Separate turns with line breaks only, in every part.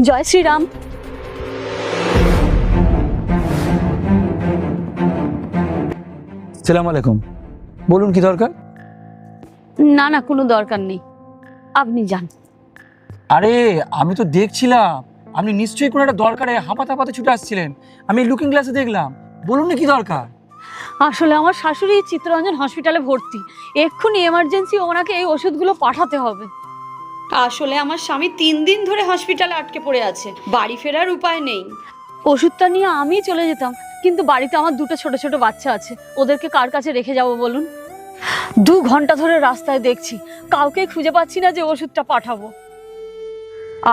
জয় শ্রীরাম।
আসসালামু আলাইকুম। বলুন কি দরকার?
না না, কোনো দরকার নেই, আপনি যান।
আরে আমি তো দেখছিলাম আপনি নিশ্চয়ই কোনো একটা দরকারে হাঁপাতে ছুটে আসছিলেন। আমি লুকিং গ্লাসে দেখলাম। বলুন না কি দরকার?
আসলে আমার শাশুড়ি চিত্তরঞ্জন হসপিটালে ভর্তি, এক্ষুনি এমার্জেন্সি ওনাকে এই ওষুধগুলো পাঠাতে হবে।
আসলে আমার স্বামী 3 দিন ধরে হসপিটালে আটকে পড়ে আছে, বাড়ি ফেরার উপায় নেই।
ওষুধটা নিয়ে আমি চলে যেতাম, কিন্তু বাড়িতে আমার দুটো ছোট ছোট বাচ্চা আছে, ওদেরকে কার কাছে রেখে যাব বলুন? 2 ঘন্টা ধরে রাস্তায় দেখছি, কাউকে খুঁজে পাচ্ছি না যে ওষুধটা পাঠাবো।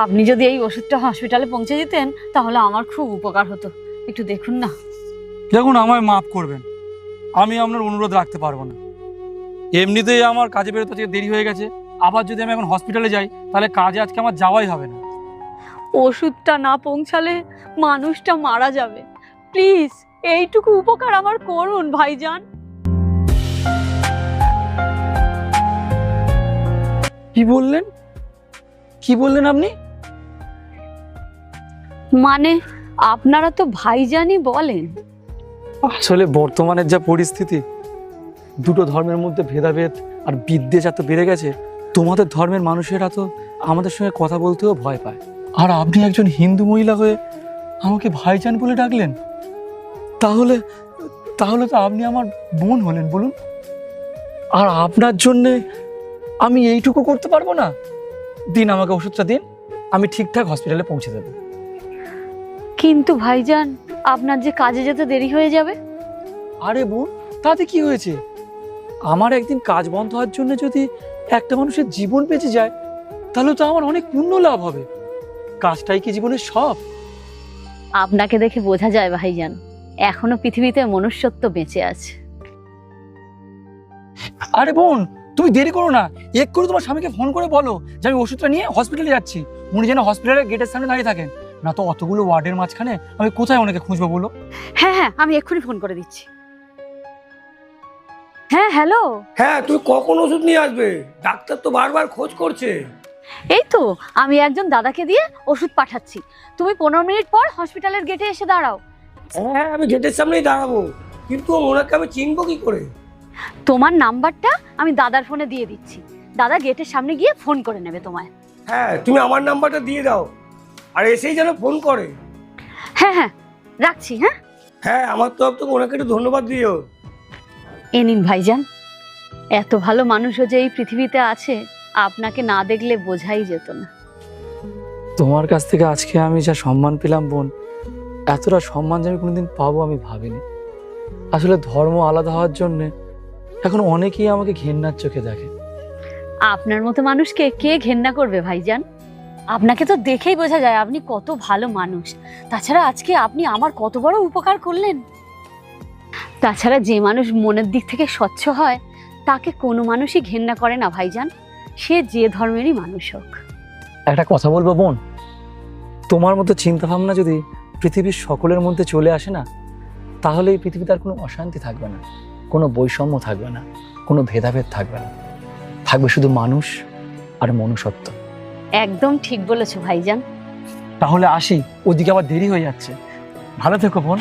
আপনি যদি এই ওষুধটা হসপিটালে পৌঁছে দিতেন তাহলে আমার খুব উপকার হতো, একটু দেখুন না।
দেখুন, আমায় মাফ করবেন, আমি আপনার অনুরোধ রাখতে পারবো না। এমনিতেই আমার কাজে বেরোতে আজকে দেরি হয়ে গেছে, আবার যদি আমি এখন হসপিটালে যাই তাহলে কাজে আজকে আমার যাওয়াই হবে না।
ওষুধটা না পৌঁছালে মানুষটা মারা যাবে, প্লিজ এইটুকু উপকার আমার করুন ভাইজান।
কি বললেন? কি বললেন আপনি?
মানে আপনারা তো ভাইজানই বলেন।
আসলে বর্তমানের যা পরিস্থিতি, দুটো ধর্মের মধ্যে ভেদাভেদ আর বিদ্বেষ এত বেড়ে গেছে, তোমাদের ধর্মের মানুষেরা তো আমাদের সঙ্গে কথা বলতেও ভয় পায়। আর আপনি একজন হিন্দু মহিলা হয়ে আমাকে ভাইজান বলে ডাকলেন, তাহলে তাহলে তো আপনি আমার বোন হলেন বলুন। আর আপনার জন্যে আমি এইটুকু করতে পারবো না? দিন, আমাকে ওষুধটা দিন, আমি ঠিকঠাক হসপিটালে পৌঁছে দেবো।
কিন্তু ভাইজান, আপনার যে কাজে যেতে দেরি হয়ে যাবে।
আরে বোন, তাতে কি হয়েছে? আমার একদিন কাজ বন্ধ হওয়ার জন্য যদি একটা মানুষের জীবন বেঁচে যায় তাহলে তো আমার অনেক পুণ্য লাভ হবে। কাজটাই কি জীবনের সব?
আপনাকে দেখে বোঝা যায় ভাইজান, এখনো পৃথিবীতে মনুষ্যত্ব বেঁচে আছে।
আরে বোন, তুমি দেরি করো না, এক করে তোমার স্বামীকে ফোন করে বলো যে আমি ওষুধটা নিয়ে হসপিটালে যাচ্ছি। উনি যেন হসপিটালের গেটের সামনে দাঁড়িয়ে থাকেন, না তো অতগুলো ওয়ার্ডের মাঝখানে আমি কোথায় ওনাকে খুঁজবো বলো?
হ্যাঁ হ্যাঁ, আমি এক্ষুনি ফোন করে দিচ্ছি। হ্যাঁ হ্যালো।
হ্যাঁ, তুমি কখন ওষুধ নিয়ে আসবে? ডাক্তার তো বারবার খোঁজ করছে।
এই তো আমি একজন দাদাকে দিয়ে ওষুধ পাঠাচ্ছি, তুমি 15 মিনিট পর হসপিটালের গেটে এসে দাঁড়াও।
হ্যাঁ, আমি গেটের সামনেই দাঁড়াবো, কিন্তু ওনাকে আমি চিনবো কি করে?
তোমার নাম্বারটা আমি দাদার ফোনে দিয়ে দিচ্ছি, দাদা গেটের সামনে গিয়ে ফোন করে নেবে তোমায়।
হ্যাঁ, তুমি আমার নাম্বারটা দিয়ে দাও, আর এসেই যেন ফোন করে।
হ্যাঁ হ্যাঁ, রাখছি। হ্যাঁ
হ্যাঁ, আমার তরফ থেকে ওনাকে একটু ধন্যবাদ দিও।
এ নিন ভাইজান, এত ভালো মানুষও যে এই পৃথিবীতে আছে আপনাকে না দেখলে বোঝাই যেত না।
তোমার কাছ থেকে আজকে আমি যা সম্মান পেলাম বোন, এতটা সম্মান যে আমি কোনোদিন পাবো আমি ভাবিনি। আসলে ধর্ম আলাদা হওয়ার জন্যে এখন অনেকেই আমাকে ঘেন্নার চোখে দেখে।
আপনার মতো মানুষকে কে ঘেন্না করবে ভাইজান? আপনাকে তো দেখেই বোঝা যায় আপনি কত ভালো মানুষ। তাছাড়া আজকে আপনি আমার কত বড় উপকার করলেন। তাছাড়া যে মানুষ মনের দিক থেকে স্বচ্ছ হয় তাকে কোনো মানুষই ঘেন্না করে না ভাইজান, সে যে ধর্মেরই মানুষ হোক।
একটা কথা বলবো বোন, তোমার মতো চিন্তা ভাবনা যদি পৃথিবীর সকলের মধ্যে চলে আসে না, তাহলে এই পৃথিবীতে আর কোনো অশান্তি থাকবে না, কোনো বৈষম্য থাকবে না, কোনো ভেদাভেদ থাকবে না, থাকবে শুধু মানুষ আর মনুষ্যত্ব।
একদম ঠিক বলেছো ভাইজান।
তাহলে আসি, ওদিকে আবার দেরি হয়ে যাচ্ছে। ভালো থেকো বোন।